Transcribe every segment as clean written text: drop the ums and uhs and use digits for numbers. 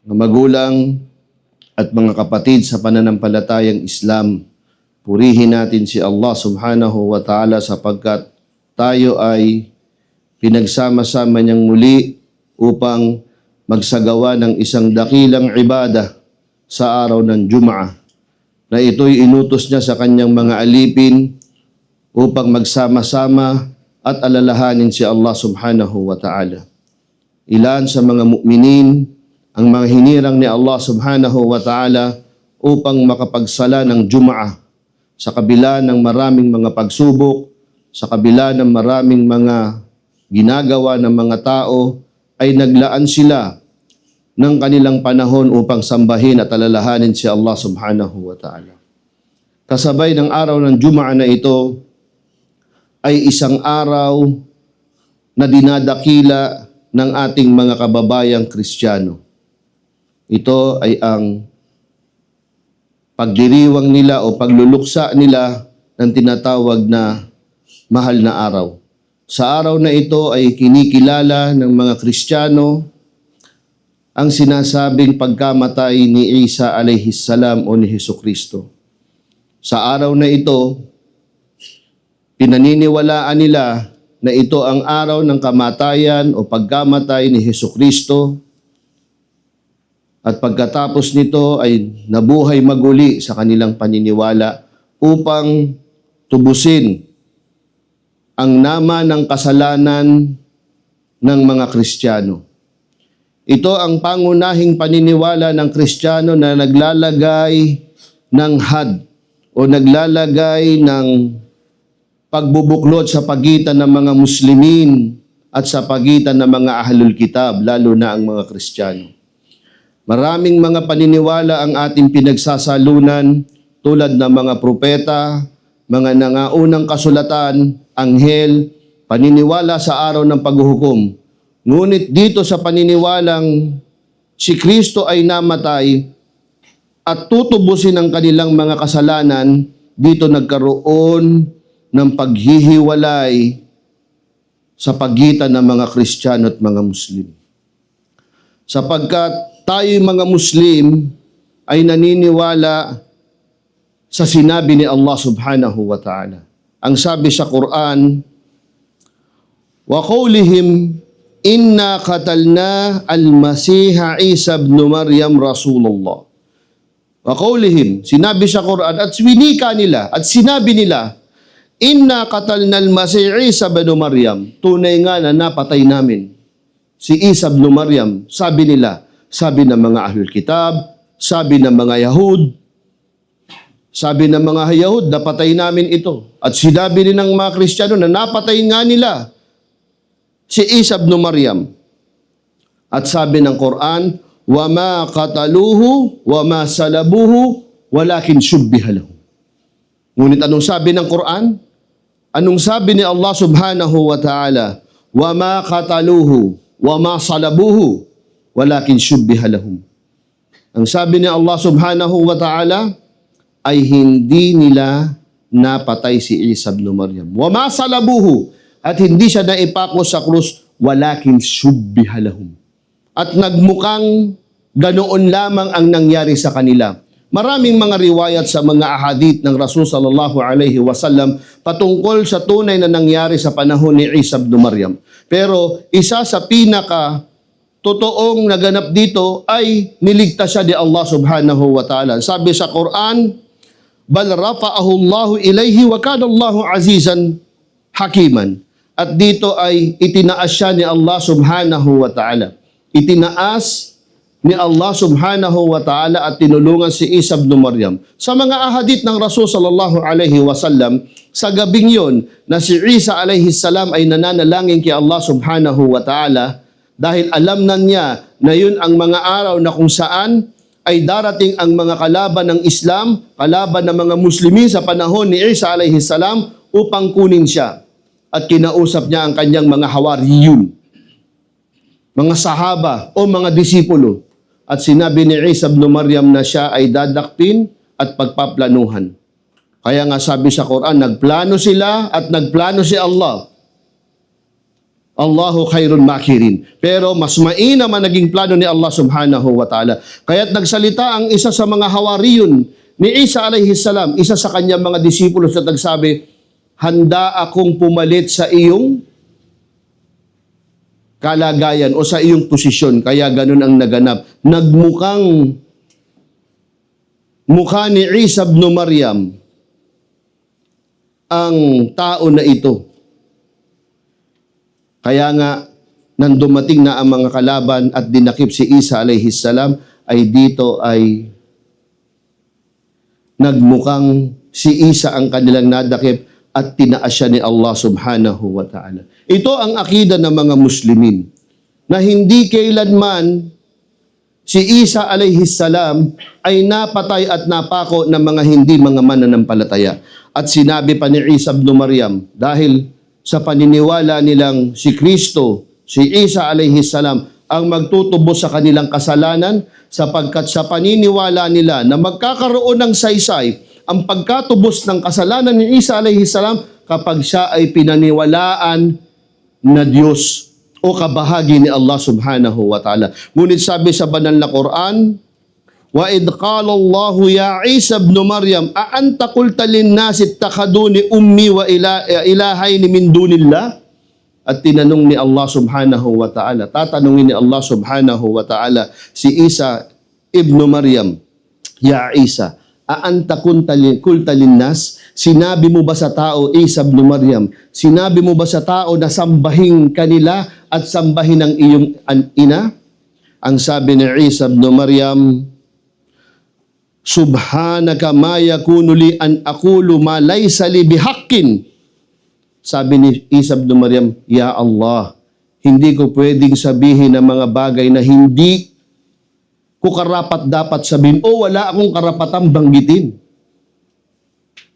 mga magulang at mga kapatid sa pananampalatayang Islam, purihin natin si Allah subhanahu wa ta'ala sapagkat tayo ay pinagsama-sama niyang muli upang magsagawa ng isang dakilang ibadah sa araw ng Jum'ah, na ito'y inutos niya sa kanyang mga alipin upang magsama-sama at alalahanin si Allah subhanahu wa ta'ala. Ilan sa mga mu'minin ang mga hinirang ni Allah subhanahu wa ta'ala upang makapagsala ng Jum'ah sa kabila ng maraming mga pagsubok, sa kabila ng maraming mga ginagawa ng mga tao, ay naglaan sila ng kanilang panahon upang sambahin at alalahanin si Allah subhanahu wa ta'ala. Kasabay ng araw ng Jum'ah na ito ay isang araw na dinadakila ng ating mga kababayang Kristiyano. Ito ay ang pagdiriwang nila o pagluluksa nila ng tinatawag na mahal na araw. Sa araw na ito ay kinikilala ng mga Kristiyano ang sinasabing pagkamatay ni Isa alayhis salam o ni Hesukristo. Sa araw na ito, pinaniniwalaan nila na ito ang araw ng kamatayan o pagkamatay ni Hesukristo, at pagkatapos nito ay nabuhay maguli sa kanilang paniniwala upang tubusin ang nama ng kasalanan ng mga Kristiyano. Ito ang pangunahing paniniwala ng Kristiyano na naglalagay ng had o naglalagay ng pagbubuklod sa pagitan ng mga Muslimin at sa pagitan ng mga Ahlul Kitab, lalo na ang mga Kristiyano. Maraming mga paniniwala ang ating pinagsasalunan tulad ng mga propeta, mga nangaunang kasulatan, anghel, paniniwala sa araw ng paghuhukom. Ngunit dito sa paniniwalang si Kristo ay namatay at tutubusin ang kanilang mga kasalanan, dito nagkaroon ng paghihiwalay sa pagitan ng mga Kristiyano at mga Muslim. Sapagkat tayo'y mga Muslim ay naniniwala sa sinabi ni Allah subhanahu wa ta'ala. Ang sabi sa Quran, wa qawlihim inna qatalna al-Masiha Isa ibn Maryam Rasulullah. Wa qawlihim, sinabi sa Quran at winika nila at sinabi nila, inna qatalna al-Masih Isa ibn Maryam. Tunay nga na napatay namin si Isa ibn Maryam. Sabi nila, sabi ng mga Ahlul Kitab, sabi ng mga Yahud, sabi ng mga Yahud, napatay namin ito. At sinabi din ng mga Kristiyano na napatay nga nila si Isa ibn Maryam. At sabi ng Quran, wa ma qataluhu wa ma salabuhu walakin shubbiha lahu. Ngunit anong sabi ng Quran? Anong sabi ni Allah subhanahu wa ta'ala? Wa ma qataluhu wa ma salabuhu walakin shubbiha lahum. Ang sabi ni Allah subhanahu wa ta'ala ay hindi nila napatay si Isa ibn Maryam. Wa ma salabuhu, at hindi siya naipako sa krus, walakin shubbiha lahum. At nagmukhang ganoon lamang ang nangyari sa kanila. Maraming mga riwayat sa mga ahadith ng Rasul sallallahu alaihi wasallam patungkol sa tunay na nangyari sa panahon ni Isa ibn Maryam. Pero isa sa totoong naganap dito ay niligtas siya ni Allah subhanahu wa ta'ala. Sabi sa Quran, bal rafa'ahu Allahu ilayhi wa kana Allahu azizan hakiman. At dito ay itinaas siya ni Allah subhanahu wa ta'ala. Itinaas ni Allah subhanahu wa ta'ala at tinulungan si Isa ibn Maryam. Sa mga ahadith ng Rasul sallallahu alaihi wasallam, sa gabing yon na si Isa alayhis salam ay nananalangin kay Allah subhanahu wa ta'ala, dahil alam na niya na yun ang mga araw na kung saan ay darating ang mga kalaban ng Islam, kalaban ng mga Muslimin sa panahon ni Isa alayhis salam upang kunin siya. At kinausap niya ang kanyang mga hawariyun, mga sahaba o mga disipulo. At sinabi ni Isa ibn Maryam na siya ay dadakpin at pagpaplanuhan. Kaya nga sabi sa Quran, nagplano sila at nagplano si Allah. Allahu khairun makirin. Pero mas mainam ang naging plano ni Allah subhanahu wa ta'ala. Kaya't nagsalita ang isa sa mga hawariyon ni Isa alayhi salam, isa sa kanyang mga disipulos na nagsabi, handa akong pumalit sa iyong kalagayan o sa iyong posisyon. Kaya ganun ang naganap. Nagmukhang mukha ni Isa ibn Maryam ang tao na ito. Kaya nga, nang dumating na ang mga kalaban at dinakip si Isa alayhi salam, ay dito ay nagmukhang si Isa ang kanilang nadakip at tinaas siya ni Allah subhanahu wa ta'ala. Ito ang akida ng mga Muslimin, na hindi kailanman si Isa alayhi salam ay napatay at napako ng mga hindi mga mananampalataya. At sinabi pa ni Isa ibn Maryam, dahil sa paniniwala nilang si Kristo, si Isa alayhi salam, ang magtutubos sa kanilang kasalanan, sapagkat sa paniniwala nila na magkakaroon ng saysay ang pagkatubos ng kasalanan ni Isa alayhi salam kapag siya ay pinaniwalaan na Diyos o kabahagi ni Allah subhanahu wa ta'ala. Ngunit sabi sa banal na Quran, wa id qala Allah ya Isa ibn Maryam a anta qulta lin-nas ittakhaduni ummi wa ilahayn min dunillah. At tinanong ni Allah subhanahu wa ta'ala, tatanungin ni Allah subhanahu wa ta'ala si Isa ibn Maryam, ya Isa, a anta qulta lin-nas, sinabi mo ba sa tao, Isa ibn Maryam, sinabi mo ba sa tao na sambahin kanila at sambahin ang iyong ina? Ang sabi ni Isa ibn Maryam, subhanaka ma yakunu li an aqulu ma laysa li bihaqqin. Sabi ni Isa ibn Maryam, ya Allah, hindi ko pwedeng sabihin ng mga bagay na hindi ko karapat dapat sabihin o wala akong karapatang banggitin.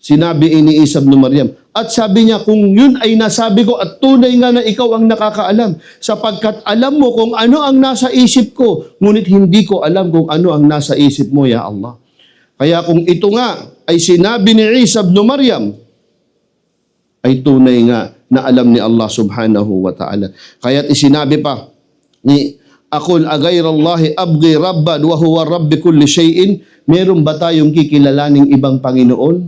Sinabi ni Isa ibn Maryam. At sabi niya, kung yun ay nasabi ko at tunay nga na ikaw ang nakakaalam, sapagkat alam mo kung ano ang nasa isip ko, ngunit hindi ko alam kung ano ang nasa isip mo, ya Allah. Kaya kung ito nga ay sinabi ni Isa ibn Maryam, ay tunay nga na alam ni Allah subhanahu wa ta'ala. Kaya't isinabi pa ni Aqul agayrallahi abghi rabban wa huwa rabbi kulli shay'in, meron ba tayong kikilalaning ibang Panginoon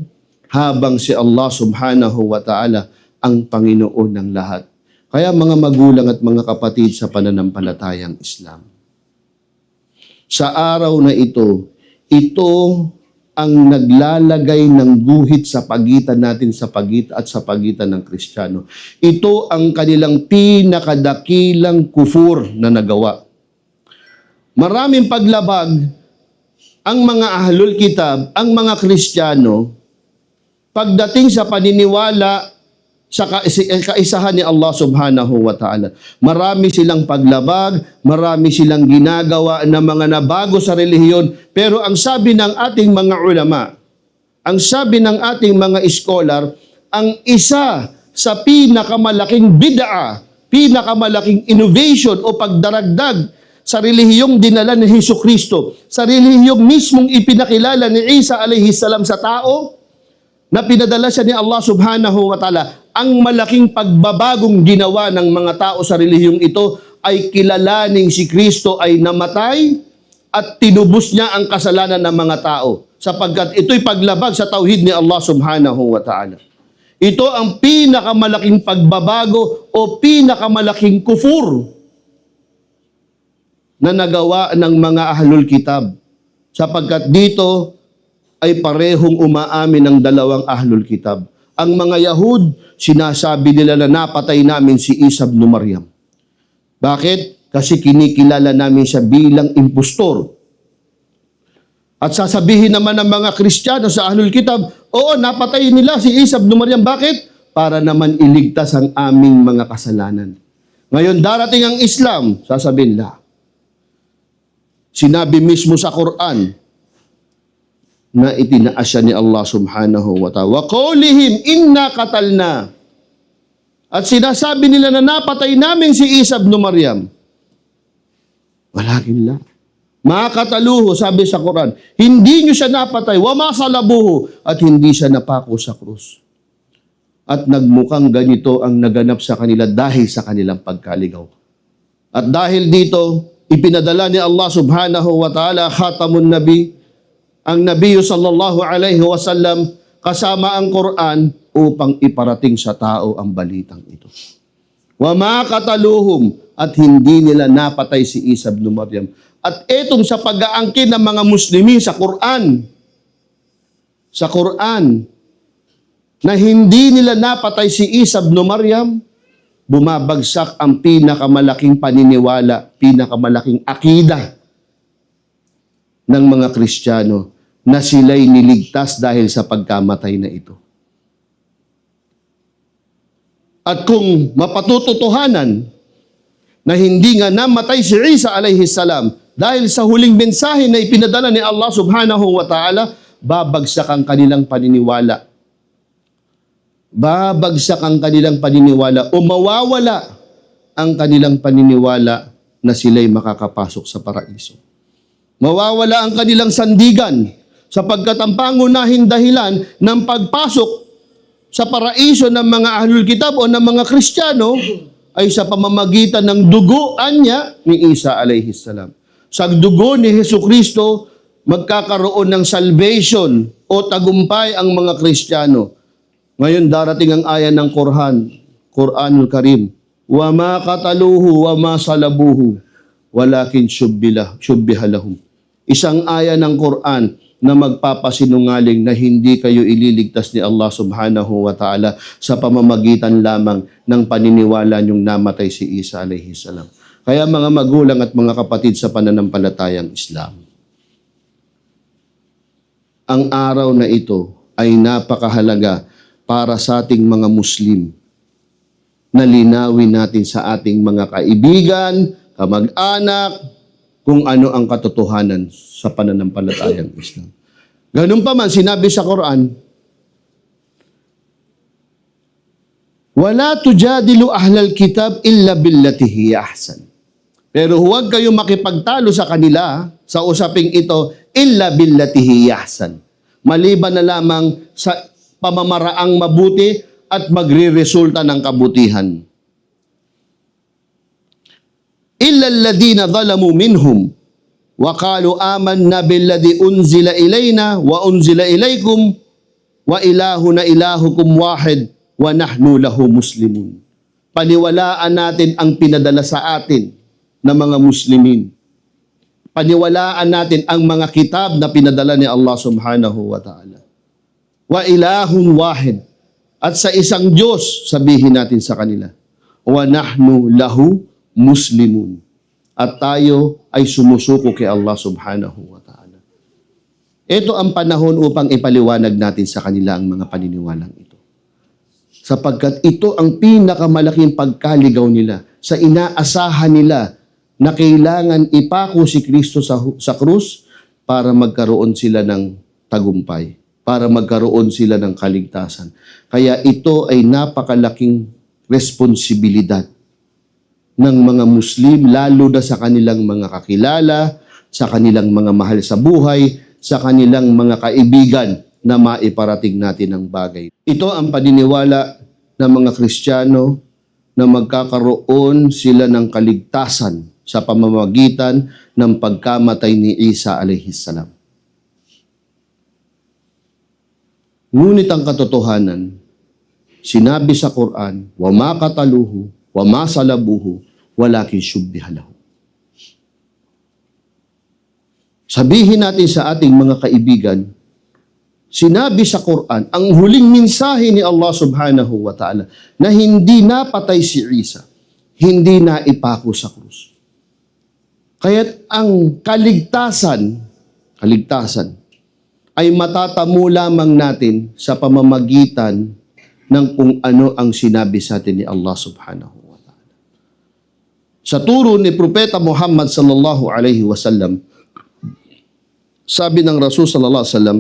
habang si Allah subhanahu wa ta'ala ang Panginoon ng lahat. Kaya mga magulang at mga kapatid sa pananampalatayang Islam, sa araw na ito ang naglalagay ng guhit sa pagitan natin sa pagitan ng Kristiyano. Ito ang kanilang pinakadakilang kufur na nagawa. Maraming paglabag ang mga ahlul kitab, ang mga Kristiyano, pagdating sa paniniwala sa kaisahan ni Allah subhanahu wa ta'ala. Marami silang paglabag, marami silang ginagawa na mga nabago sa relihiyon, pero ang sabi ng ating mga ulama, ang sabi ng ating mga scholar, ang isa sa pinakamalaking bid'a, pinakamalaking innovation o pagdaragdag sa relihiyong dinala ni Jesucristo, sa relihiyong mismong ipinakilala ni Isa alayhi salam sa tao, na pinadala siya ni Allah subhanahu wa ta'ala, ang malaking pagbabagong ginawa ng mga tao sa relihiyong ito ay kilalaning si Kristo ay namatay at tinubos niya ang kasalanan ng mga tao, sapagkat ito'y paglabag sa tauhid ni Allah subhanahu wa ta'ala. Ito ang pinakamalaking pagbabago o pinakamalaking kufur na nagawa ng mga ahlul kitab, sapagkat dito ay parehong umaamin ng dalawang ahlul kitab. Ang mga Yahud, sinasabi nila na napatay namin si Isa ibn Maryam. Bakit? Kasi kinikilala namin siya bilang impostor. At sasabihin naman ng mga Kristiyano sa ahlul kitab, oo, napatay nila si Isa ibn Maryam. Bakit? Para naman iligtas ang aming mga kasalanan. Ngayon, darating ang Islam, sasabihin la. Sinabi mismo sa Quran, na itinaas siya ni Allah subhanahu wa ta'ala. Wa qawlihim inna qatalna. At sinasabi nila na napatay namin si Isa ibn Maryam. Walakin la. Makataluho, sabi sa Quran, hindi nyo siya napatay. Wa masalabuhu. At hindi siya napako sa krus. at nagmukhang ganito ang naganap sa kanila dahil sa kanilang pagkaligaw. At dahil dito, ipinadala ni Allah subhanahu wa ta'ala khatamun nabi, ang Nabiyo sallallahu alaihi wasallam kasama ang Quran upang iparating sa tao ang balitang ito. Wa ma qataluhum, at hindi nila napatay si Isa ibn Maryam. At etong sa pag-aangkin ng mga Muslimin sa Quran, na hindi nila napatay si Isa ibn Maryam, bumabagsak ang pinakamalaking paniniwala, pinakamalaking akida ng mga Kristiyano na sila'y niligtas dahil sa pagkamatay na ito. At kung mapatututuhanan na hindi nga namatay si Isa alayhi salam dahil sa huling mensahe na ipinadala ni Allah subhanahu wa ta'ala, babagsak ang kanilang paniniwala. Babagsak ang kanilang paniniwala o mawawala ang kanilang paniniwala na sila'y makakapasok sa paraiso. Mawawala ang kanilang sandigan sapagkat ang pangunahing dahilan ng pagpasok sa paraiso ng mga ahlul kitab o ng mga Kristiyano ay sa pamamagitan ng duguan niya ni Isa alayhi salam. Sa dugo ni Hesukristo, magkakaroon ng salvation o tagumpay ang mga Kristiyano. Ngayon darating ang aya ng Quranul Karim. Wa ma qataluhu wa ma salabuhu walakin shubbiha lahum. Isang aya ng Quran na magpapasinungaling na hindi kayo ililigtas ni Allah subhanahu wa ta'ala sa pamamagitan lamang ng paniniwala niyong namatay si Isa alayhi salam. Kaya mga magulang at mga kapatid sa pananampalatayang Islam, ang araw na ito ay napakahalaga para sa ating mga Muslim na linawin natin sa ating mga kaibigan, kamag-anak, kung ano ang katotohanan sa pananampalatayang Islam. Ganun pa man, sinabi sa Quran, wala tujadilu ahlal kitab illa billati hiya ahsan. Pero huwag kayong makipagtalo sa kanila sa usaping ito illa billati hiya ahsan. Maliban na lamang sa pamamaraang mabuti at magre-resulta ng kabutihan. Illa alladhina zalamu minhum wa qalu amanna billadhi unzila ilayna wa unzila ilaykum wa ilahuna ilahukum wahid wa nahnu lahu muslimun. Paniwalaan natin ang pinadala sa atin ng mga Muslimin. Paniwalaan natin ang mga kitab na pinadala ni Allah subhanahu wa ta'ala. Wa ilahun wahid. At sa isang Diyos, sabihin natin sa kanila, wa nahnu lahu muslimun. At tayo ay sumusuko kay Allah subhanahu wa ta'ala. Ito ang panahon upang ipaliwanag natin sa kanila ang mga paniniwalang ito. Sapagkat ito ang pinakamalaking pagkaligaw nila sa inaasahan nila na kailangan ipako si Kristo sa krus para magkaroon sila ng tagumpay, para magkaroon sila ng kaligtasan. Kaya ito ay napakalaking responsibilidad ng mga Muslim, lalo na sa kanilang mga kakilala, sa kanilang mga mahal sa buhay, sa kanilang mga kaibigan na maiparating natin ang bagay. Ito ang paniniwala ng mga Kristiyano na magkakaroon sila ng kaligtasan sa pamamagitan ng pagkamatay ni Isa alayhi salam. Ngunit ang katotohanan, sinabi sa Quran, wa ma qataluhu, wa ma salabuhu, walakin shubbiha lahu. Sabihin natin sa ating mga kaibigan, sinabi sa Quran, ang huling mensahe ni Allah subhanahu wa ta'ala, na hindi napatay si Isa, hindi na ipako sa krus. Kaya't ang kaligtasan ay matatamo lamang natin sa pamamagitan ng kung ano ang sinabi sa atin ni Allah subhanahu wa ta'ala. Sa turo ni Propeta Muhammad sallallahu alaihi wasallam, sabi ng Rasul sallallahu alaihi wasallam,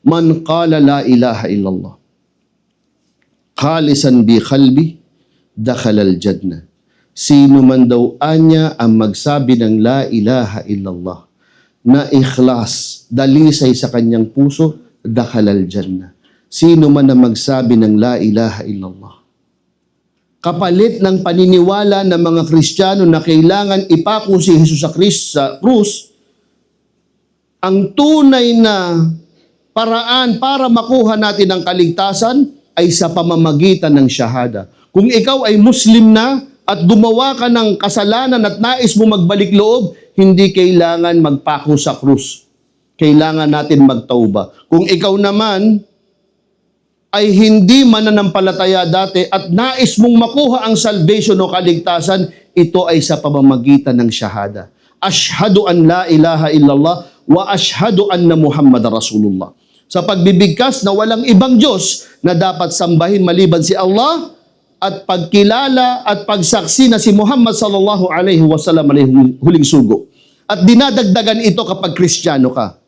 man qala la ilaha illallah khalisan bi qalbi dakhala al-jannah. Sino man daw anya ang magsabi ng la ilaha illallah na ikhlas, dalisay sa kanyang puso, dakhala al-jannah. sino man na magsabi ng la ilaha illallah. Kapalit ng paniniwala ng mga Kristiyano na kailangan ipako si Jesus sa krus, ang tunay na paraan para makuha natin ang kaligtasan ay sa pamamagitan ng syahada. Kung ikaw ay Muslim na at gumawa ka ng kasalanan at nais mo magbalik loob, hindi kailangan magpako sa krus. Kailangan natin magtauba. Kung ikaw naman ay hindi mananampalataya dati at nais mong makuha ang salvation o kaligtasan, ito ay sa pamamagitan ng syahada. Ashhadu an la ilaha illallah wa ashhadu anna Muhammad Rasulullah. Sa pagbibigkas na walang ibang Diyos na dapat sambahin maliban si Allah, at pagkilala at pagsaksi na si Muhammad sallallahu alaihi wasallam ay huling sugo. At dinadagdagan ito kapag Kristiyano ka.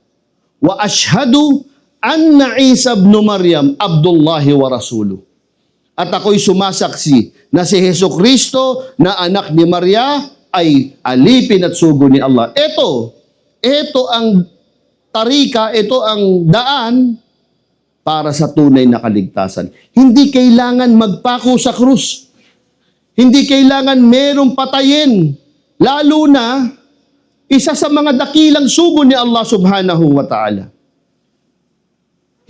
Wa ashhadu anna Isa ibn Maryam Abdullahi wa Rasuluh. At ako'y sumasaksi na si Hesukristo na anak ni Maria ay alipin at sugo ni Allah. Ito ang tarika, ito ang daan para sa tunay na kaligtasan. Hindi kailangan magpako sa krus. Hindi kailangan merong patayin. Lalo na, isa sa mga dakilang sugo ni Allah subhanahu wa ta'ala.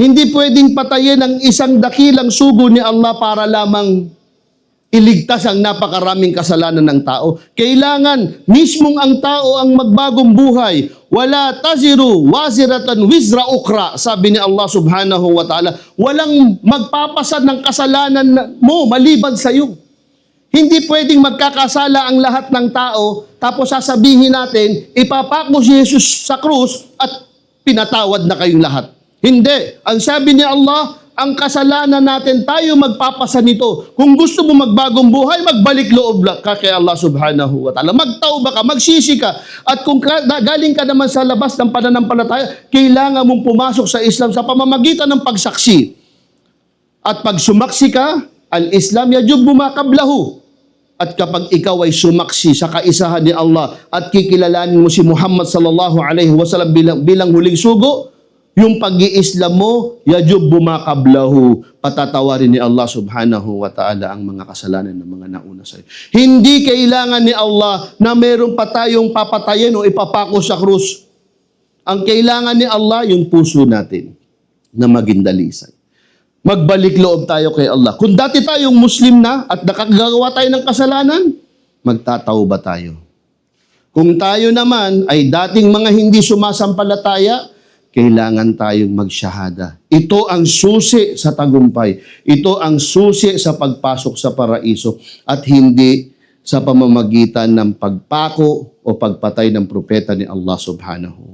Hindi pwedeng patayin ang isang dakilang sugo ni Allah para lamang iligtas ang napakaraming kasalanan ng tao. Kailangan mismong ang tao ang magbagong buhay. Wala taziru waziratan wizra ukra, sabi ni Allah subhanahu wa ta'ala. Walang magpapasa ng kasalanan mo maliban sa iyo. Hindi pwedeng magkakasala ang lahat ng tao, tapos sasabihin natin, ipapako si Jesus sa krus at pinatawad na kayong lahat. Hindi. Ang sabi ni Allah, ang kasalanan natin, tayo magpapasa nito. Kung gusto mo magbagong buhay, magbalik loob ka kay Allah subhanahu wa ta'ala. Magtauba ka, magsisi ka. At kung galing ka naman sa labas ng pananampalataya, kailangan mong pumasok sa Islam sa pamamagitan ng pagsaksi. At pag sumaksi ka, al-Islam yajub bumakablahu. At kapag ikaw ay sumaksi sa kaisahan ni Allah at kikilalanin mo si Muhammad sallallahu alaihi wasallam bilang huling sugo, yung pag-i-Islam mo, yajub bumakablahu, patatawarin ni Allah subhanahu wa ta'ala ang mga kasalanan ng mga nauna sa iyo. Hindi kailangan ni Allah na meron pa tayong papatayin o ipapako sa krus. Ang kailangan ni Allah, yung puso natin na maging dalisay. Magbalik loob tayo kay Allah. Kung dati tayong Muslim na at nakagagawa tayo ng kasalanan, magtatauba tayo. Kung tayo naman ay dating mga hindi sumasampalataya, kailangan tayong magsyahada. Ito ang susi sa tagumpay. Ito ang susi sa pagpasok sa paraiso at hindi sa pamamagitan ng pagpako o pagpatay ng propeta ni Allah subhanahu